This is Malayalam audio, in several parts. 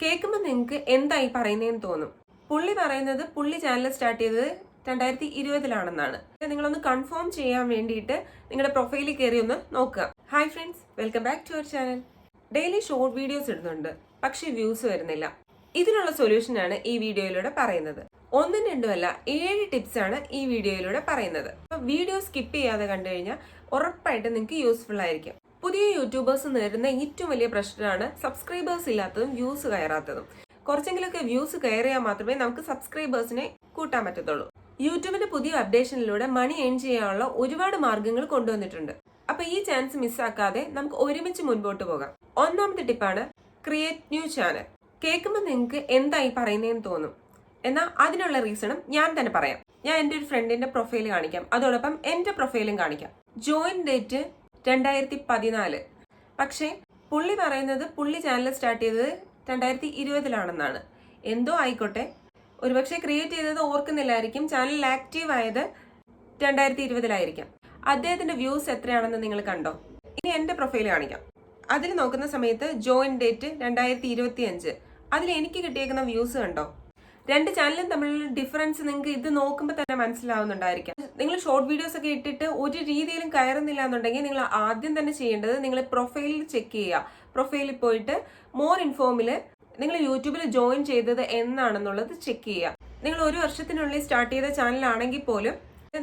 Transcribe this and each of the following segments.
കേൾക്കുമ്പോൾ നിങ്ങൾക്ക് എന്തായി പറയുന്നതെന്ന് തോന്നും. പുള്ളി പറയുന്നത് പുള്ളി ചാനൽ സ്റ്റാർട്ട് ചെയ്തത് 2020-ലാണെന്നാണ്. നിങ്ങളൊന്ന് കൺഫേം ചെയ്യാൻ വേണ്ടിയിട്ട് നിങ്ങളുടെ പ്രൊഫൈലിൽ കയറി ഒന്ന് നോക്കുക. Hi friends, welcome back to our channel. Daily short videos ഇടുന്നുണ്ട്, പക്ഷെ വ്യൂസ് വരുന്നില്ല. ഇതിനുള്ള സൊല്യൂഷനാണ് ഈ വീഡിയോയിലൂടെ പറയുന്നത്. ഒന്നും രണ്ടുമല്ല, 7 ടിപ്സ് ആണ് ഈ വീഡിയോയിലൂടെ പറയുന്നത്. അപ്പൊ വീഡിയോ സ്കിപ്പ് ചെയ്യാതെ കണ്ടു കഴിഞ്ഞാൽ ഉറപ്പായിട്ട് നിങ്ങൾക്ക് യൂസ്ഫുൾ ആയിരിക്കും. പുതിയ യൂട്യൂബേഴ്സ് നേരിടുന്ന ഏറ്റവും വലിയ പ്രശ്നമാണ് സബ്സ്ക്രൈബേഴ്സ് ഇല്ലാത്തതും വ്യൂസ് കയറാത്തതും. കുറച്ചെങ്കിലൊക്കെ വ്യൂസ് കയറിയാൽ മാത്രമേ നമുക്ക് സബ്സ്ക്രൈബേഴ്സിനെ കൂട്ടാൻ പറ്റത്തുള്ളൂ. യൂട്യൂബിന്റെ പുതിയ അപ്ഡേഷനിലൂടെ മണി ഏൺ ചെയ്യാനുള്ള ഒരുപാട് മാർഗങ്ങൾ കൊണ്ടുവന്നിട്ടുണ്ട്. അപ്പൊ ഈ ചാൻസ് മിസ്സാക്കാതെ നമുക്ക് ഒരുമിച്ച് മുൻപോട്ട് പോകാം. ഒന്നാമത്തെ ടിപ്പാണ് ക്രിയേറ്റ് ന്യൂ ചാനൽ. കേൾക്കുമ്പോൾ നിങ്ങൾക്ക് എന്തായി പറയുന്നതെന്ന് തോന്നും. എന്നാൽ അതിനുള്ള റീസണും ഞാൻ തന്നെ പറയാം. ഞാൻ എൻ്റെ ഒരു ഫ്രണ്ടിന്റെ പ്രൊഫൈൽ കാണിക്കാം, അതോടൊപ്പം എൻ്റെ പ്രൊഫൈലും കാണിക്കാം. Join date 2014. പക്ഷേ പുള്ളി പറയുന്നത് പുള്ളി ചാനൽ സ്റ്റാർട്ട് ചെയ്തത് 2020-ലാണെന്നാണ്. എന്തോ ആയിക്കോട്ടെ, ഒരുപക്ഷെ ക്രിയേറ്റ് ചെയ്തത് ഓർക്കുന്നില്ലായിരിക്കും. ചാനൽ ആക്റ്റീവ് ആയത് 2020-ലായിരിക്കാം. അദ്ദേഹത്തിന്റെ വ്യൂസ് എത്രയാണെന്ന് നിങ്ങൾ കണ്ടോ? ഇനി എൻ്റെ പ്രൊഫൈൽ കാണിക്കാം. അതിൽ നോക്കുന്ന സമയത്ത് ജോയിൻ ഡേറ്റ് 2025. അതിൽ എനിക്ക് കിട്ടിയേക്കുന്ന വ്യൂസ് കണ്ടോ? രണ്ട് ചാനലും തമ്മിലുള്ള ഡിഫറൻസ് നിങ്ങൾക്ക് ഇത് നോക്കുമ്പോൾ തന്നെ മനസ്സിലാവുന്നുണ്ടായിരിക്കാം. നിങ്ങൾ ഷോർട്ട് വീഡിയോസ് ഒക്കെ ഇട്ടിട്ട് ഒരു രീതിയിലും കയറുന്നില്ല എന്നുണ്ടെങ്കിൽ നിങ്ങൾ ആദ്യം തന്നെ ചെയ്യേണ്ടത് നിങ്ങൾ പ്രൊഫൈലിൽ ചെക്ക് ചെയ്യുക. പ്രൊഫൈലിൽ പോയിട്ട് മോർ ഇൻഫോമിൽ നിങ്ങൾ യൂട്യൂബിൽ ജോയിൻ ചെയ്തത് എന്നാണെന്നുള്ളത് ചെക്ക് ചെയ്യുക. നിങ്ങൾ 1 വർഷത്തിനുള്ളിൽ സ്റ്റാർട്ട് ചെയ്ത ചാനലാണെങ്കിൽ പോലും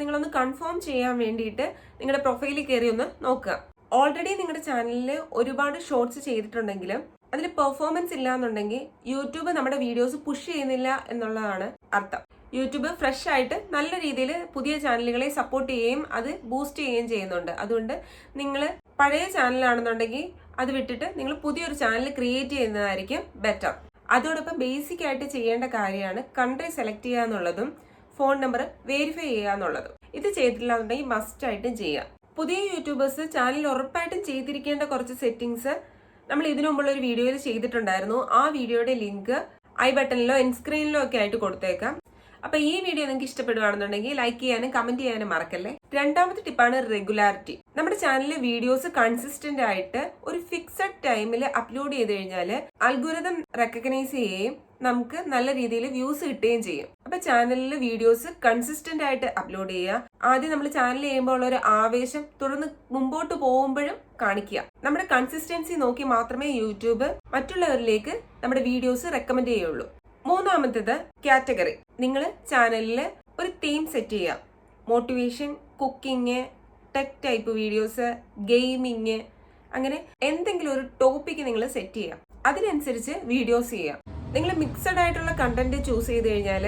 നിങ്ങളൊന്ന് കൺഫേം ചെയ്യാൻ വേണ്ടിയിട്ട് നിങ്ങളുടെ പ്രൊഫൈലിൽ കയറി ഒന്ന് നോക്കുക. ഓൾറെഡി നിങ്ങളുടെ ചാനലിൽ ഒരുപാട് ഷോർട്സ് ചെയ്തിട്ടുണ്ടെങ്കിലും അതിൽ പെർഫോമൻസ് ഇല്ല എന്നുണ്ടെങ്കിൽ യൂട്യൂബ് നമ്മുടെ വീഡിയോസ് പുഷ് ചെയ്യുന്നില്ല എന്നുള്ളതാണ് അർത്ഥം. യൂട്യൂബ് ഫ്രഷ് ആയിട്ട് നല്ല രീതിയിൽ പുതിയ ചാനലുകളെ സപ്പോർട്ട് ചെയ്യുകയും അത് ബൂസ്റ്റ് ചെയ്യുകയും ചെയ്യുന്നുണ്ട്. അതുകൊണ്ട് നിങ്ങൾ പഴയ ചാനലാണെന്നുണ്ടെങ്കിൽ അത് വിട്ടിട്ട് നിങ്ങൾ പുതിയൊരു ചാനൽ ക്രിയേറ്റ് ചെയ്യുന്നതായിരിക്കും ബെറ്റർ. അതോടൊപ്പം ബേസിക് ആയിട്ട് ചെയ്യേണ്ട കാര്യമാണ് കൺട്രി സെലക്ട് ചെയ്യുക എന്നുള്ളതും ഫോൺ നമ്പർ വെരിഫൈ ചെയ്യുക എന്നുള്ളതും. ഇത് ചെയ്തിട്ടില്ല എന്നുണ്ടെങ്കിൽ മസ്റ്റ് ആയിട്ടും ചെയ്യുക. പുതിയ യൂട്യൂബേഴ്സ് ചാനൽ ഉറപ്പായിട്ടും ചെയ്തിരിക്കേണ്ട കുറച്ച് സെറ്റിംഗ്സ് നമ്മൾ ഇതിനു മുമ്പുള്ള ഒരു വീഡിയോയിൽ ചെയ്തിട്ടുണ്ടായിരുന്നു. ആ വീഡിയോയുടെ ലിങ്ക് ഐ ബട്ടണിലോ എൻഡ് സ്ക്രീനിലോ ഒക്കെ ആയിട്ട് കൊടുത്തേക്കാം. അപ്പൊ ഈ വീഡിയോ നിങ്ങൾക്ക് ഇഷ്ടപ്പെടുകയാണെന്നുണ്ടെങ്കിൽ ലൈക്ക് ചെയ്യാനും കമന്റ് ചെയ്യാനും മറക്കല്ലേ. രണ്ടാമത്തെ ടിപ്പാണ് റെഗുലാരിറ്റി. നമ്മുടെ ചാനലിലെ വീഡിയോസ് കൺസിസ്റ്റന്റ് ആയിട്ട് ഒരു ഫിക്സഡ് ടൈമിൽ അപ്ലോഡ് ചെയ്ത് കഴിഞ്ഞാൽ അൽഗോരിതം റെക്കഗ്നൈസ് ചെയ്യുകയും നമുക്ക് നല്ല രീതിയിൽ വ്യൂസ് കിട്ടുകയും ചെയ്യും. അപ്പൊ ചാനലിൽ വീഡിയോസ് കൺസിസ്റ്റന്റ് ആയിട്ട് അപ്ലോഡ് ചെയ്യുക. ആദ്യം നമ്മൾ ചാനൽ ചെയ്യുമ്പോൾ ഉള്ള ഒരു ആവേശം തുടർന്ന് മുമ്പോട്ട് പോകുമ്പോഴും കാണിക്കുക. നമ്മുടെ കൺസിസ്റ്റൻസി നോക്കി മാത്രമേ യൂട്യൂബ് മറ്റുള്ളവരിലേക്ക് നമ്മുടെ വീഡിയോസ് റെക്കമെൻഡ് ചെയ്യുള്ളൂ. മൂന്നാമത്തേത് കാറ്റഗറി. നിങ്ങൾ ചാനലിൽ ഒരു തീം സെറ്റ് ചെയ്യുക. Motivation, cooking, tech type videos, gaming, അങ്ങനെ എന്തെങ്കിലും ഒരു ടോപ്പിക്ക് നിങ്ങൾ സെറ്റ് ചെയ്യുക. അതിനനുസരിച്ച് വീഡിയോസ് ചെയ്യുക. നിങ്ങൾ മിക്സഡ് ആയിട്ടുള്ള കണ്ടന്റ് ചൂസ് ചെയ്ത് കഴിഞ്ഞാൽ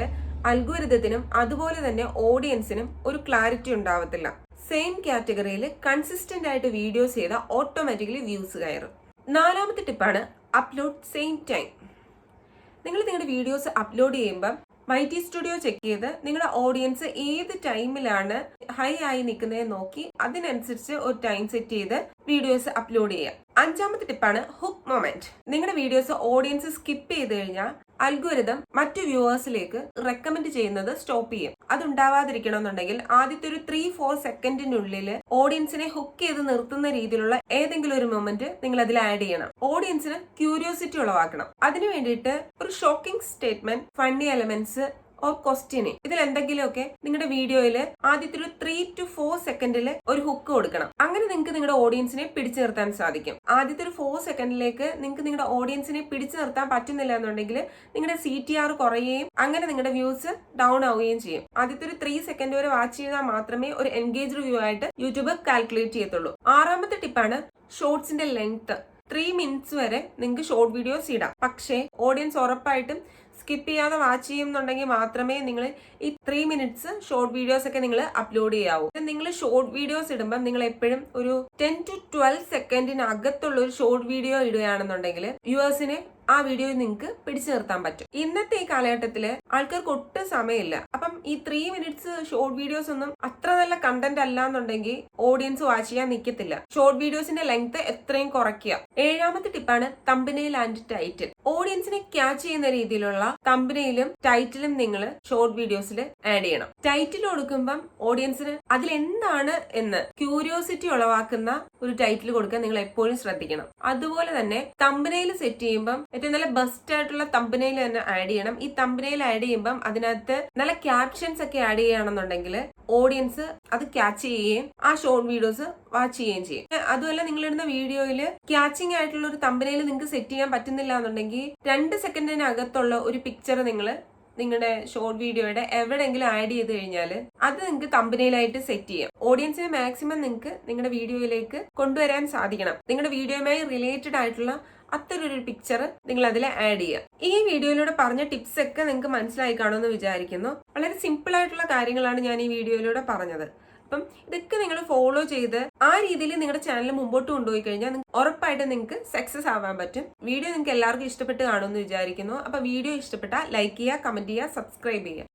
അൽഗോരിതത്തിനും അതുപോലെ തന്നെ ഓഡിയൻസിനും ഒരു ക്ലാരിറ്റി ഉണ്ടാവത്തില്ല. സെയിം കാറ്റഗറിയിൽ കൺസിസ്റ്റന്റ് ആയിട്ട് വീഡിയോസ് ചെയ്താൽ ഓട്ടോമാറ്റിക്കലി വ്യൂസ് കയറും. നാലാമത്തെ ടിപ്പാണ് അപ്ലോഡ് സെയിം ടൈം. നിങ്ങൾ നിങ്ങളുടെ വീഡിയോസ് അപ്ലോഡ് ചെയ്യുമ്പോൾ മൈറ്റി സ്റ്റുഡിയോ ചെക്ക് ചെയ്ത് നിങ്ങളുടെ ഓഡിയൻസ് ഏത് ടൈമിലാണ് ഹൈ ആയി നിൽക്കുന്നതെന്ന് നോക്കി അതിനനുസരിച്ച് ഒരു ടൈം സെറ്റ് ചെയ്ത് വീഡിയോസ് അപ്ലോഡ് ചെയ്യുക. അഞ്ചാമത്തെ ടിപ്പാണ് ഹുക്ക് മൊമെന്റ്. നിങ്ങളുടെ വീഡിയോസ് ഓഡിയൻസ് സ്കിപ്പ് ചെയ്ത് കഴിഞ്ഞാൽ അൽഗോരിതം മറ്റു വ്യൂവേഴ്സിലേക്ക് റെക്കമെൻഡ് ചെയ്യുന്നത് സ്റ്റോപ്പ് ചെയ്യും. അതുണ്ടാവാതിരിക്കണമെന്നുണ്ടെങ്കിൽ ആദ്യത്തെ ഒരു 3-4 സെക്കൻഡിനുള്ളിൽ ഓഡിയൻസിനെ ഹുക്ക് ചെയ്ത് നിർത്തുന്ന രീതിയിലുള്ള ഏതെങ്കിലും ഒരു മൊമെന്റ് നിങ്ങൾ അതിൽ ആഡ് ചെയ്യണം. ഓഡിയൻസിന് ക്യൂരിയോസിറ്റി ഉളവാക്കണം. അതിനു വേണ്ടിയിട്ട് ഒരു shocking statement, funny elements or question, ഇതിൽ എന്തെങ്കിലുമൊക്കെ നിങ്ങളുടെ വീഡിയോയിൽ ആദ്യത്തെ ഒരു 3 to 4 സെക്കൻഡിൽ ഒരു ഹുക്ക് കൊടുക്കണം. അങ്ങനെ നിങ്ങൾക്ക് നിങ്ങളുടെ ഓഡിയൻസിനെ പിടിച്ചു നിർത്താൻ സാധിക്കും. ആദ്യത്തെ ഒരു 4 സെക്കൻഡിലേക്ക് നിങ്ങൾക്ക് നിങ്ങളുടെ ഓഡിയൻസിനെ പിടിച്ചു നിർത്താൻ പറ്റുന്നില്ല എന്നുണ്ടെങ്കിൽ നിങ്ങളുടെ CTR കുറയുകയും അങ്ങനെ നിങ്ങളുടെ വ്യൂസ് ഡൗൺ ആവുകയും ചെയ്യും. ആദ്യത്തെ ഒരു 3 സെക്കൻഡ് വരെ വാച്ച് ചെയ്താൽ മാത്രമേ ഒരു എൻഗേജ്ഡ് വ്യൂ ആയിട്ട് യൂട്യൂബ് കാൽക്കുലേറ്റ് ചെയ്യത്തുള്ളൂ. ആറാമത്തെ ടിപ്പാണ് ഷോർട്സിന്റെ ലെങ്ത്. 3 മിനിറ്റ്സ് വരെ നിങ്ങൾക്ക് ഷോർട്ട് വീഡിയോസ് ഇടാം. പക്ഷേ ഓഡിയൻസ് ഉറപ്പായിട്ടും സ്കിപ്പ് ചെയ്യാതെ വാച്ച് ചെയ്യുന്നുണ്ടെങ്കിൽ മാത്രമേ നിങ്ങൾ ഈ 3 മിനിറ്റ്സ് ഷോർട്ട് വീഡിയോസ് ഒക്കെ നിങ്ങൾ അപ്ലോഡ് ചെയ്യാവൂ. നിങ്ങൾ ഷോർട്ട് വീഡിയോസ് ഇടുമ്പോൾ നിങ്ങൾ എപ്പോഴും ഒരു 10 to 12 സെക്കൻഡിനകത്തുള്ള ഒരു ഷോർട്ട് വീഡിയോ ഇടുകയാണെന്നുണ്ടെങ്കിൽ വ്യൂവേഴ്സിനെ ആ വീഡിയോ നിങ്ങൾക്ക് പിടിച്ചു നിർത്താൻ പറ്റും. ഇന്നത്തെ ഈ കാലഘട്ടത്തില് ആൾക്കാർക്ക് ഒട്ടും സമയമില്ല. അപ്പം ഈ 3 മിനിറ്റ്സ് ഷോർട്ട് വീഡിയോസ് ഒന്നും അത്ര നല്ല കണ്ടന്റ് അല്ല എന്നുണ്ടെങ്കിൽ ഓഡിയൻസ് വാച്ച് ചെയ്യാൻ നിൽക്കത്തില്ല. ഷോർട്ട് വീഡിയോസിന്റെ ലെങ്ത് എത്രയും കുറയ്ക്കുക. ഏഴാമത്തെ ടിപ്പാണ് തമ്പനെയിൽ ആൻഡ് ടൈറ്റിൽ. ഓഡിയൻസിനെ ക്യാച്ച് ചെയ്യുന്ന രീതിയിലുള്ള തമ്പനെയിലും ടൈറ്റിലും നിങ്ങൾ ഷോർട്ട് വീഡിയോസിൽ ആഡ് ചെയ്യണം. ടൈറ്റിൽ കൊടുക്കുമ്പം ഓഡിയൻസിന് അതിലെന്താണ് എന്ന് ക്യൂരിയോസിറ്റി ഉളവാക്കുന്ന ഒരു ടൈറ്റിൽ കൊടുക്കാൻ നിങ്ങൾ എപ്പോഴും ശ്രദ്ധിക്കണം. അതുപോലെ തന്നെ തമ്പനെയിൽ സെറ്റ് ചെയ്യുമ്പം ഏറ്റവും നല്ല ബെസ്റ്റ് ആയിട്ടുള്ള തമ്പനയിൽ തന്നെ ആഡ് ചെയ്യണം. ഈ തമ്പനയിൽ ആഡ് ചെയ്യുമ്പം അതിനകത്ത് നല്ല ക്യാപ്ഷൻസ് ഒക്കെ ആഡ് ചെയ്യുകയാണെന്നുണ്ടെങ്കിൽ ഓഡിയൻസ് അത് ക്യാച്ച് ചെയ്യുകയും ആ ഷോർട്ട് വീഡിയോസ് വാച്ച് ചെയ്യുകയും ചെയ്യും. അതുമല്ല, നിങ്ങളിടുന്ന വീഡിയോയിൽ ക്യാച്ചിങ് ആയിട്ടുള്ള ഒരു തമ്പനയിൽ നിങ്ങൾക്ക് സെറ്റ് ചെയ്യാൻ പറ്റുന്നില്ല എന്നുണ്ടെങ്കിൽ 2 സെക്കൻഡിനകത്തുള്ള ഒരു പിക്ചർ നിങ്ങളുടെ ഷോർട്ട് വീഡിയോയുടെ എവിടെയെങ്കിലും ആഡ് ചെയ്ത് കഴിഞ്ഞാൽ അത് നിങ്ങൾക്ക് തമ്പനയിലായിട്ട് സെറ്റ് ചെയ്യാം. ഓഡിയൻസിനെ മാക്സിമം നിങ്ങൾക്ക് നിങ്ങളുടെ വീഡിയോയിലേക്ക് കൊണ്ടുവരാൻ സാധിക്കണം. നിങ്ങളുടെ വീഡിയോയുമായി റിലേറ്റഡ് ആയിട്ടുള്ള അത്തരൊരു പിക്ചർ നിങ്ങൾ അതിൽ ആഡ് ചെയ്യുക. ഈ വീഡിയോയിലൂടെ പറഞ്ഞ ടിപ്സ് ഒക്കെ നിങ്ങൾക്ക് മനസ്സിലായി കാണുമെന്ന് വിചാരിക്കുന്നു. വളരെ സിമ്പിൾ ആയിട്ടുള്ള കാര്യങ്ങളാണ് ഞാൻ ഈ വീഡിയോയിലൂടെ പറഞ്ഞത്. അപ്പം ഇതൊക്കെ നിങ്ങൾ ഫോളോ ചെയ്ത് ആ രീതിയിൽ നിങ്ങളുടെ ചാനൽ മുമ്പോട്ട് കൊണ്ടുപോയി കഴിഞ്ഞാൽ ഉറപ്പായിട്ടും നിങ്ങൾക്ക് സക്സസ് ആവാൻ പറ്റും. വീഡിയോ നിങ്ങൾക്ക് എല്ലാവർക്കും ഇഷ്ടപ്പെട്ട് കാണുമെന്ന് വിചാരിക്കുന്നു. അപ്പൊ വീഡിയോ ഇഷ്ടപ്പെട്ടാൽ ലൈക്ക് ചെയ്യുക, കമന്റ് ചെയ്യുക, സബ്സ്ക്രൈബ് ചെയ്യുക.